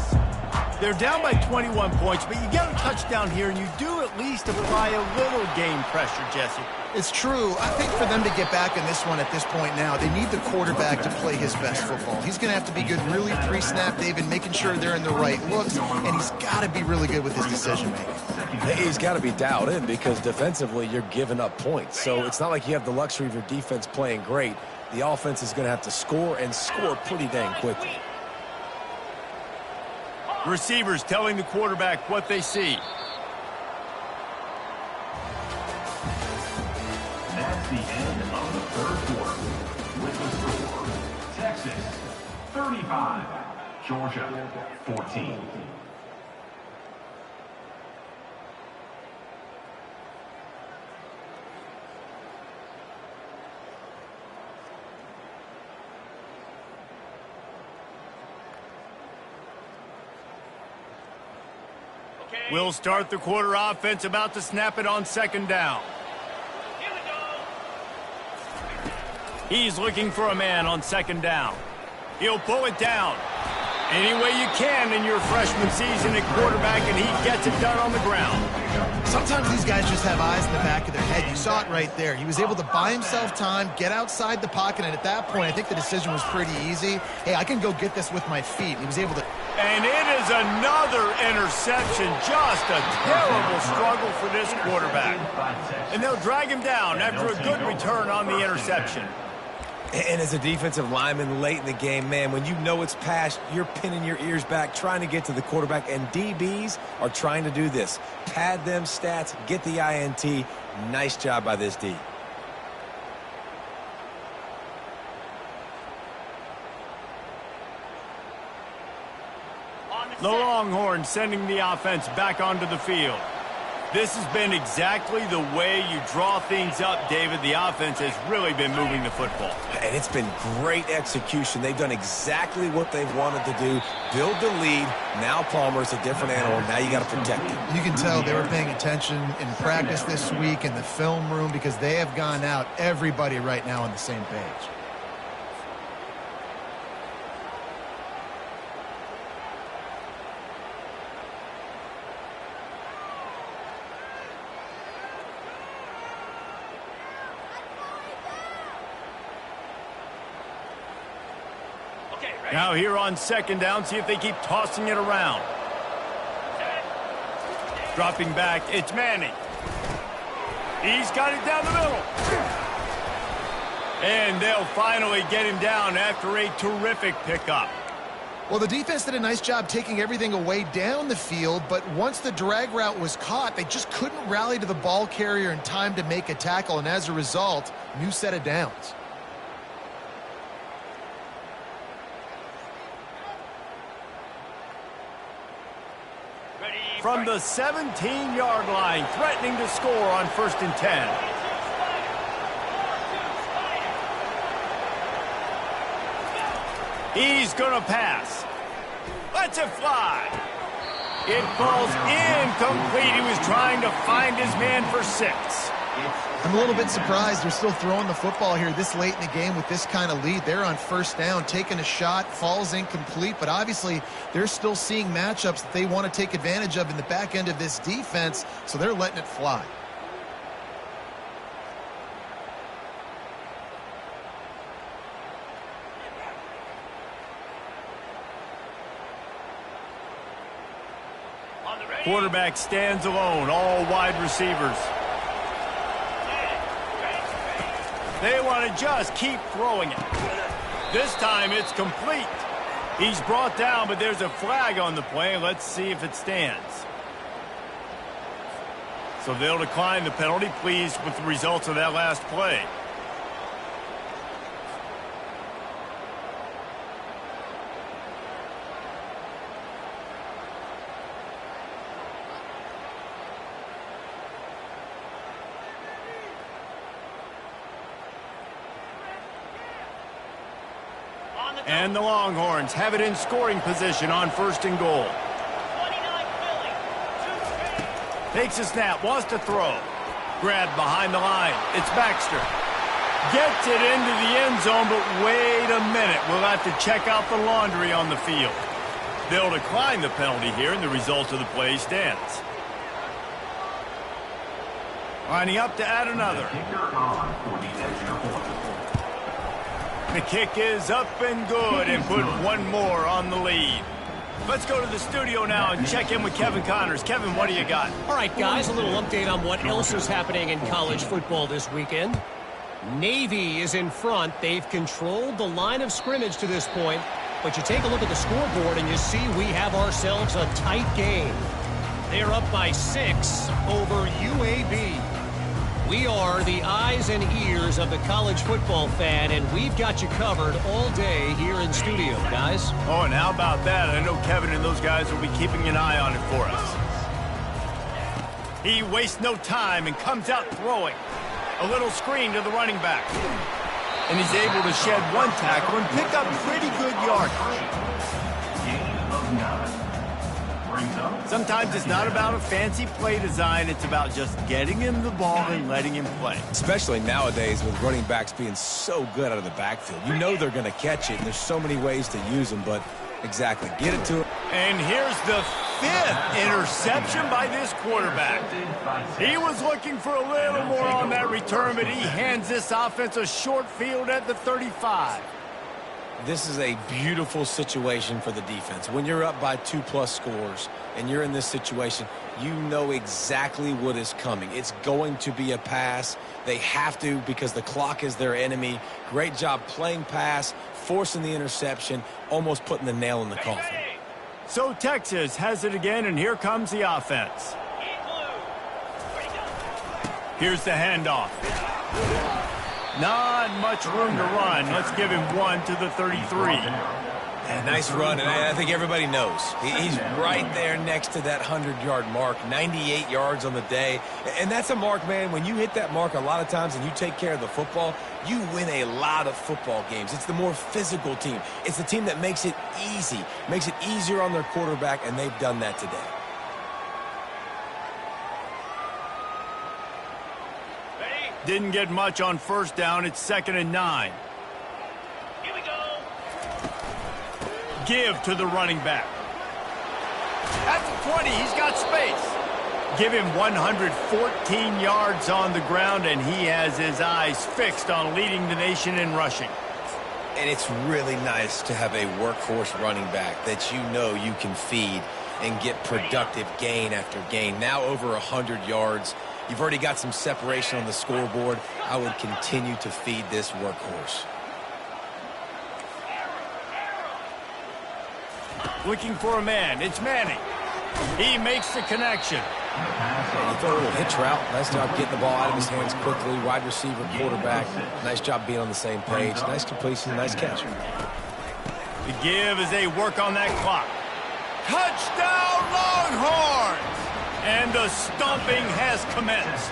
They're down by 21 points, but you get a touchdown here, and you do at least apply a little game pressure, Jesse. It's true. I think for them to get back in this one at this point now, they need the quarterback to play his best football. He's going to have to be good really pre-snap, David, making sure they're in the right looks, and he's got to be really good with his decision-making. He's got to be dialed in because defensively you're giving up points. So it's not like you have the luxury of your defense playing great. The offense is going to have to score and score pretty dang quickly. Receivers telling the quarterback what they see. That's the end of the third quarter. With the score, Texas 35, Georgia 14. We'll start the quarter offense, about to snap it on second down. He's looking for a man on second down. He'll pull it down any way you can in your freshman season at quarterback, and he gets it done on the ground. Sometimes these guys just have eyes in the back of their head. You saw it right there. He was able to buy himself time, get outside the pocket, and at that point, I think the decision was pretty easy. Hey, I can go get this with my feet. He was able to... And it is another interception. Just a terrible struggle for this quarterback. And they'll drag him down after a good return on the interception. And as a defensive lineman late in the game, man, when you know it's past, you're pinning your ears back, trying to get to the quarterback, and DBs are trying to do this. Pad them stats, get the INT. Nice job by this D. The Longhorns sending the offense back onto the field. This has been exactly the way you draw things up, David. The offense has really been moving the football. And it's been great execution. They've done exactly what they've wanted to do. Build the lead. Now Palmer's a different animal. Now you got to protect him. You can tell they were paying attention in practice this week in the film room because they have gone out, everybody right now on the same page. Now here on second down, see if they keep tossing it around. Dropping back, it's Manning. He's got it down the middle. And they'll finally get him down after a terrific pickup. Well, the defense did a nice job taking everything away down the field, but once the drag route was caught, they just couldn't rally to the ball carrier in time to make a tackle, and as a result, new set of downs. From the 17-yard line, threatening to score on 1st and 10. He's going to pass. Lets it fly. It falls incomplete. He was trying to find his man for 6. I'm a little bit surprised they're still throwing the football here this late in the game with this kind of lead. They're on 1st down, taking a shot, falls incomplete, but obviously they're still seeing matchups that they want to take advantage of in the back end of this defense, so they're letting it fly. Quarterback stands alone, all wide receivers. They want to just keep throwing it. This time it's complete. He's brought down, but there's a flag on the play. Let's see if it stands. So they'll decline the penalty. Pleased with the results of that last play. And the Longhorns have it in scoring position on 1st and goal. Takes a snap, wants to throw. Grabbed behind the line. It's Baxter. Gets it into the end zone, but wait a minute. We'll have to check out the laundry on the field. They'll decline the penalty here, and the result of the play stands. Lining up to add another. The kick is up and good and put one more on the lead. Let's go to the studio now and check in with Kevin Connors. Kevin, what do you got? All right, guys, a little update on what else is happening in college football this weekend. Navy is in front. They've controlled the line of scrimmage to this point. But you take a look at the scoreboard and you see we have ourselves a tight game. They're up by 6 over UAB. We are the eyes and ears of the college football fan, and we've got you covered all day here in studio, guys. Oh, and how about that? I know Kevin and those guys will be keeping an eye on it for us. He wastes no time and comes out throwing. A little screen to the running back. And he's able to shed one tackle and pick up pretty good yardage. Gain of 9. Sometimes it's not about a fancy play design. It's about just getting him the ball and letting him play. Especially nowadays with running backs being so good out of the backfield. You know they're going to catch it, and there's so many ways to use them, but exactly, get it to him. And here's the 5th interception by this quarterback. He was looking for a little more on that return, but he hands this offense a short field at the 35. This is a beautiful situation for the defense. When you're up by 2+ scores and you're in this situation, you know exactly what is coming. It's going to be a pass. They have to because the clock is their enemy. Great job playing pass, forcing the interception, almost putting the nail in the coffin. So Texas has it again, and here comes the offense. Here's the handoff. Not much room to run. Let's give him one to the 33. Yeah, nice run, and I think everybody knows. He's right there next to that 100-yard mark, 98 yards on the day. And that's a mark, man, when you hit that mark a lot of times and you take care of the football, you win a lot of football games. It's the more physical team. It's the team that makes it easy, makes it easier on their quarterback, and they've done that today. Didn't get much on 1st down. It's 2nd and 9. Here we go. Give to the running back. At the 20, he's got space. Give him 114 yards on the ground, and he has his eyes fixed on leading the nation in rushing. And it's really nice to have a workhorse running back that you know you can feed and get productive gain after gain. Now over 100 yards. You've already got some separation on the scoreboard. I would continue to feed this workhorse. Looking for a man. It's Manning. He makes the connection. And you throw a little hitch route. Nice job getting the ball out of his hands quickly. Wide receiver, quarterback. Nice job being on the same page. Nice completion, nice catch. The give as they work on that clock. Touchdown, Longhorns! And the stomping has commenced.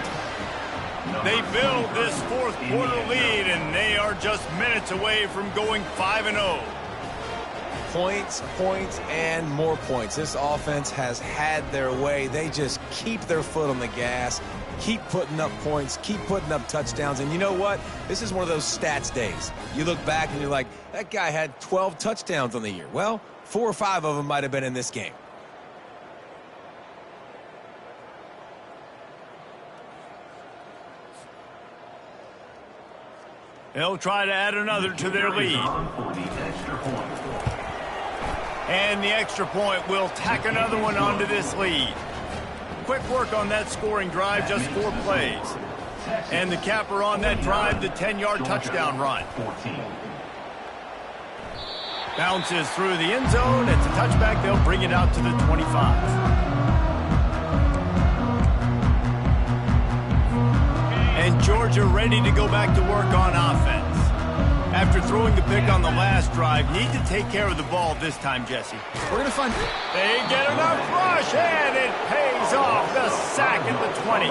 They build this 4th quarter lead, and they are just minutes away from going 5-0. Points, points, and more points. This offense has had their way. They just keep their foot on the gas, keep putting up points, keep putting up touchdowns. And you know what? This is one of those stats days. You look back and you're like, that guy had 12 touchdowns on the year. Well, 4 or 5 of them might have been in this game. They'll try to add another to their lead. And the extra point will tack another one onto this lead. Quick work on that scoring drive, just 4 plays. And the capper on that drive, the 10-yard touchdown run. 14. Bounces through the end zone. It's a touchback. They'll bring it out to the 25. And Georgia ready to go back to work on offense. After throwing the pick on the last drive, need to take care of the ball this time, Jesse. We're going to find... They get enough rush, and it pays off. The sack at the 20.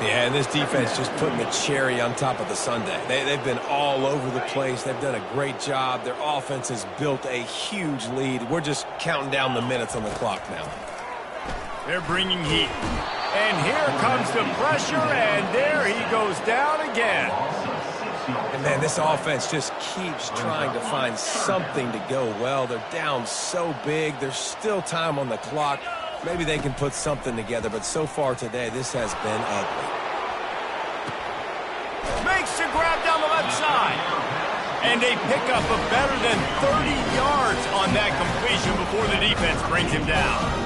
Yeah, and this defense just putting the cherry on top of the sundae. They've been all over the place. They've done a great job. Their offense has built a huge lead. We're just counting down the minutes on the clock now. They're bringing heat. And here comes the pressure, and there he goes down again. And, man, this offense just keeps trying to find something to go well. They're down so big. There's still time on the clock. Maybe they can put something together, but so far today, this has been ugly. Makes the grab down the left side. And they pick up a better than 30 yards on that completion before the defense brings him down.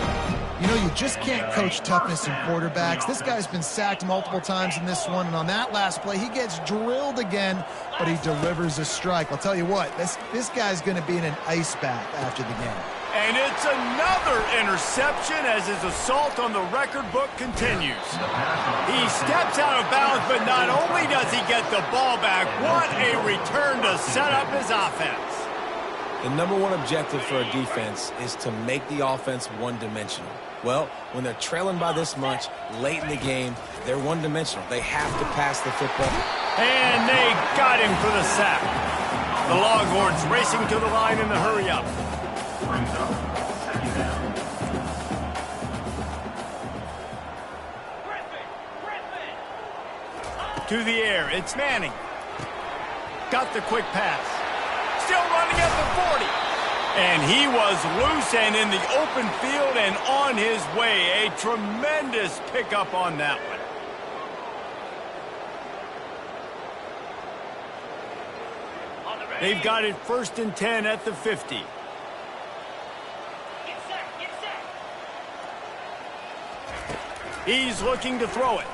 You know, you just can't coach toughness in quarterbacks. This guy's been sacked multiple times in this one, and on that last play, he gets drilled again, but he delivers a strike. I'll tell you what, this guy's going to be in an ice bath after the game. And it's another interception as his assault on the record book continues. He steps out of bounds, but not only does he get the ball back, what a return to set up his offense. The number one objective for a defense is to make the offense one-dimensional. Well, when they're trailing by this much, late in the game, they're one-dimensional. They have to pass the football. And they got him for the sack. The Longhorns racing to the line in the hurry-up. Brings up second down. To the air, it's Manning. Got the quick pass. Still running at the 40. And he was loose and in the open field and on his way. A tremendous pickup on that one. They've got it 1st and 10 at the 50. He's looking to throw it.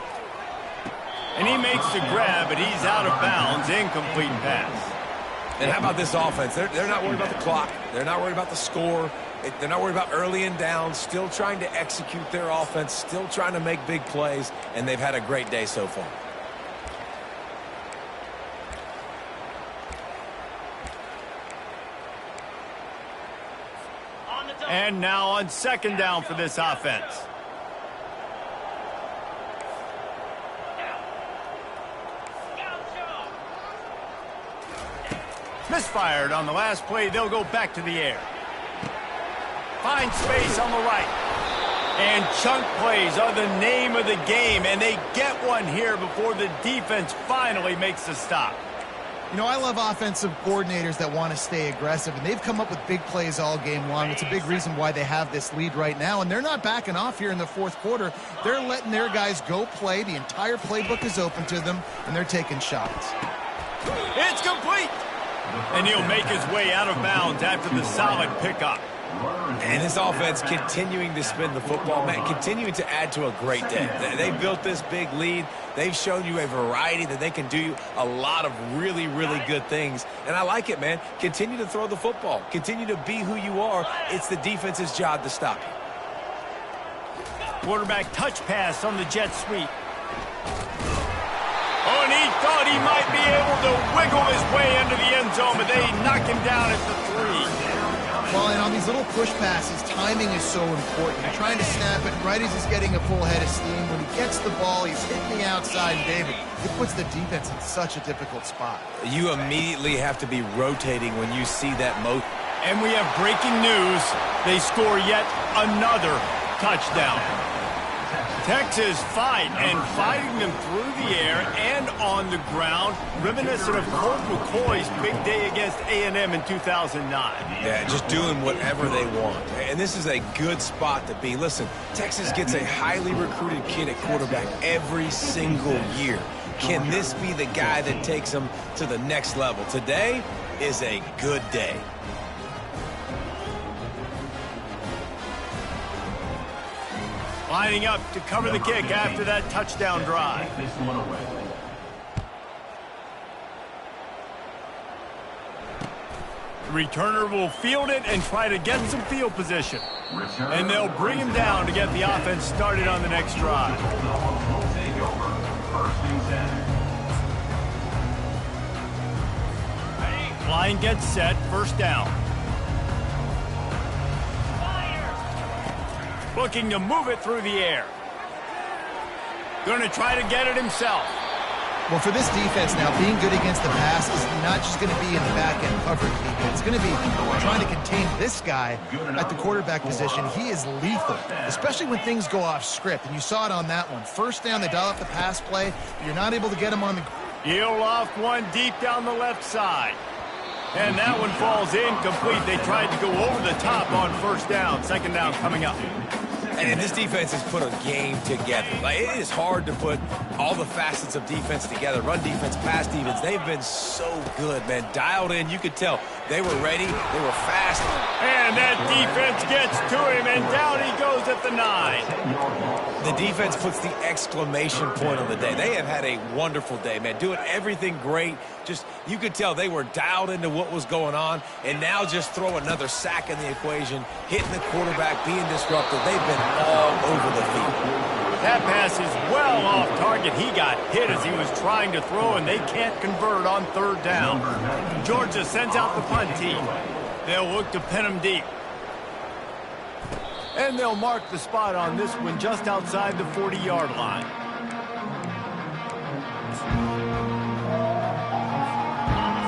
And he makes the grab, but he's out of bounds. Incomplete pass. And how about this offense? They're not worried about the clock. They're not worried about the score. They're not worried about early and down. Still trying to execute their offense. Still trying to make big plays. And they've had a great day so far. And now on 2nd down for this offense. Misfired on the last play. They'll go back to the air. Find space on the right. And chunk plays are the name of the game, and they get one here before the defense finally makes the stop. You know, I love offensive coordinators that want to stay aggressive, and they've come up with big plays all game long. It's a big reason why they have this lead right now, and they're not backing off here in the 4th quarter. They're letting their guys go play. The entire playbook is open to them, and they're taking shots. It's complete. And he'll make his way out of bounds after the solid pickup. And this offense continuing to spin the football, man, continuing to add to a great day. They built this big lead. They've shown you a variety that they can do a lot of really, really good things. And I like it, man. Continue to throw the football. Continue to be who you are. It's the defense's job to stop you. Quarterback touch pass on the jet sweep. Oh, and he thought he might be able to wiggle his way into the end zone, but they knock him down at the 3. Well, and on these little push passes, timing is so important. You're trying to snap it right as he's getting a full head of steam. When he gets the ball, he's hitting the outside, David. It puts the defense in such a difficult spot. You immediately have to be rotating when you see that motion. And we have breaking news. They score yet another touchdown. Texas fighting them through the air and on the ground, reminiscent of Colt McCoy's big day against A&M in 2009. Yeah, just doing whatever they want. And this is a good spot to be. Listen, Texas gets a highly recruited kid at quarterback every single year. Can this be the guy that takes them to the next level? Today is a good day. Lining up to cover the kick after that touchdown drive. This one away. The returner will field it and try to get some field position. And they'll bring him down to get the offense started on the next drive. Line gets set, first down. Looking to move it through the air. Going to try to get it himself. Well, for this defense now, being good against the pass is not just going to be in the back-end coverage. It's going to be trying to contain this guy at the quarterback position. He is lethal, especially when things go off script. And you saw it on that one. First down, they dial up the pass play. You're not able to get him on the... He'll off one deep down the left side. And that one falls incomplete. They tried to go over the top on first down. Second down coming up. And this defense has put a game together. Like, it is hard to put all the facets of defense together. Run defense, pass defense. They've been so good, man. Dialed in. You could tell they were ready. They were fast. And that defense gets to him, and down he goes at the 9. The defense puts the exclamation point on the day. They have had a wonderful day, man. Doing everything great. Just, you could tell they were dialed into what was going on. And now just throw another sack in the equation, hitting the quarterback, being disruptive. They've been all over the field. That pass is well off target. He got hit as he was trying to throw, and they can't convert on third down. Georgia sends out the punt team. They'll look to pin him deep. And they'll mark the spot on this one just outside the 40-yard line.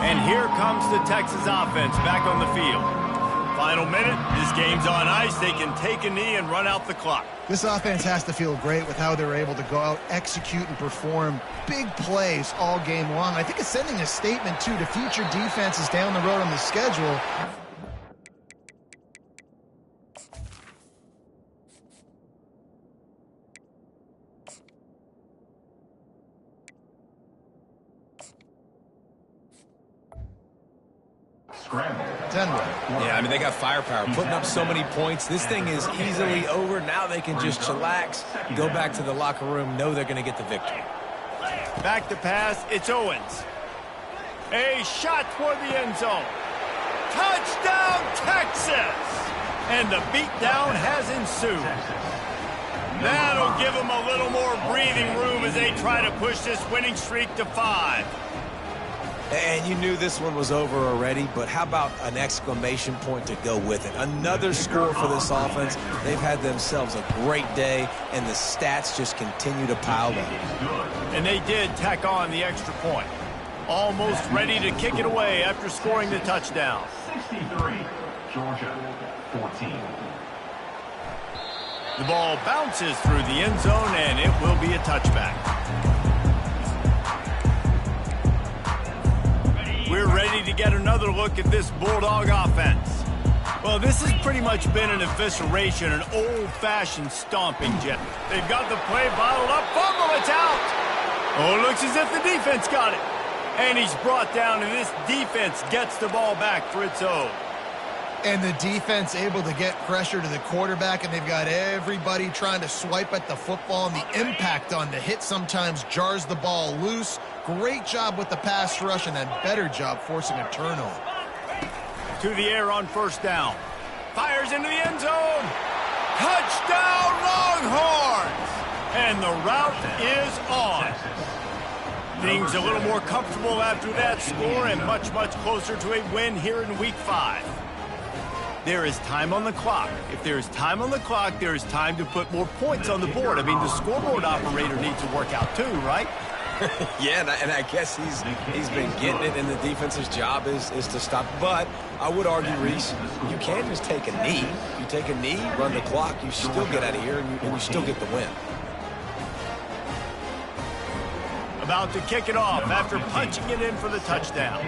And here comes the Texas offense back on the field. Final minute, this game's on ice. They can take a knee and run out the clock. This offense has to feel great with how they're able to go out, execute, and perform big plays all game long. I think it's sending a statement, too, to future defenses down the road on the schedule. Yeah, I mean, they got firepower, putting up so many points. This thing is easily over. Now they can just chillax, go back to the locker room, know they're going to get the victory. Back to pass, it's Owens. A shot toward the end zone. Touchdown, Texas! And the beatdown has ensued. That'll give them a little more breathing room as they try to push this winning streak to 5. And you knew this one was over already, but how about an exclamation point to go with it? Another score for this offense. They've had themselves a great day, and the stats just continue to pile up. And they did tack on the extra point. Almost ready to kick it away after scoring the touchdown. 63, Georgia 14. The ball bounces through the end zone, and it will be a touchback. We're ready to get another look at this Bulldog offense. Well, this has pretty much been an evisceration, an old-fashioned stomping, Jeff. They've got the play bottled up. Fumble, it's out. Oh, it looks as if the defense got it. And he's brought down, and this defense gets the ball back for its own. And the defense able to get pressure to the quarterback, and they've got everybody trying to swipe at the football, and the impact on the hit sometimes jars the ball loose. Great job with the pass rush, and a better job forcing a turnover. To the air on first down. Fires into the end zone. Touchdown, Longhorns! And the route is on. Things a little more comfortable after that score, and much, much closer to a win here in Week 5. There is time on the clock. If there is time on the clock, there is time to put more points on the board. I mean, the scoreboard operator needs to work out too, right? Yeah, and I guess he's been getting it, and the defense's job is to stop. But I would argue, Reese, you can't just take a knee. You take a knee, run the clock, you still get out of here, and you still get the win. About to kick it off after punching it in for the touchdown.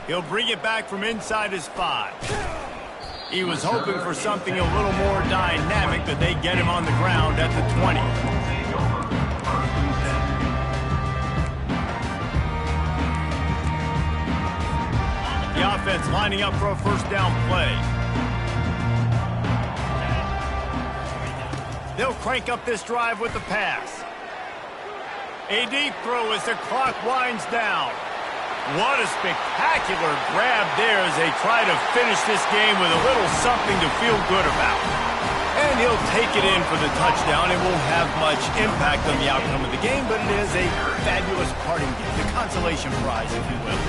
He'll bring it back from inside his 5. He was hoping for something a little more dynamic, but they get him on the ground at the 20. The defense lining up for a first down play. They'll crank up this drive with the pass. A deep throw as the clock winds down. What a spectacular grab there as they try to finish this game with a little something to feel good about. And he'll take it in for the touchdown. It won't have much impact on the outcome of the game, but it is a fabulous parting gift, the consolation prize, if you will.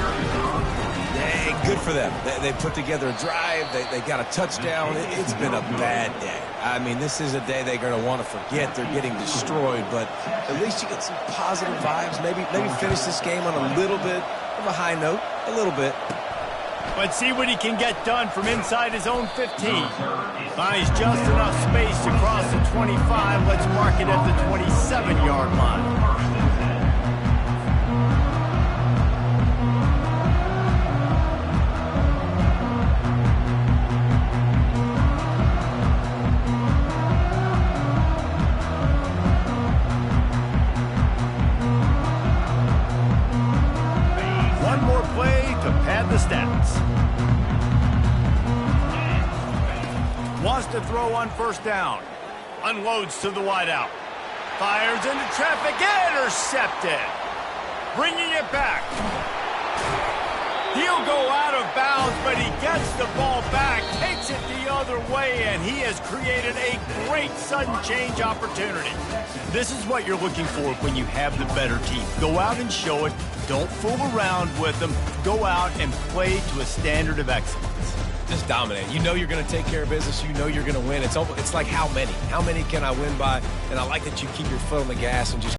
Hey, good for them. They put together a drive. They got a touchdown. It's been a bad day. I mean, this is a day they're going to want to forget. They're getting destroyed, but at least you get some positive vibes. Maybe finish this game on a little bit of a high note, a little bit. Let's see what he can get done from inside his own 15. Finds just enough space to cross the 25. Let's mark it at the 27-yard line. One more play to pad the stats. Wants to throw on first down. Unloads to the wideout. Fires into traffic. Intercepted. Bringing it back. He'll go out of bounds, but he gets the ball back, takes it the other way, and he has created a great sudden change opportunity. This is what you're looking for when you have the better team. Go out and show it. Don't fool around with them. Go out and play to a standard of excellence. Just dominate. You know you're going to take care of business. You know you're going to win. It's like how many? How many can I win by? And I like that you keep your foot on the gas and just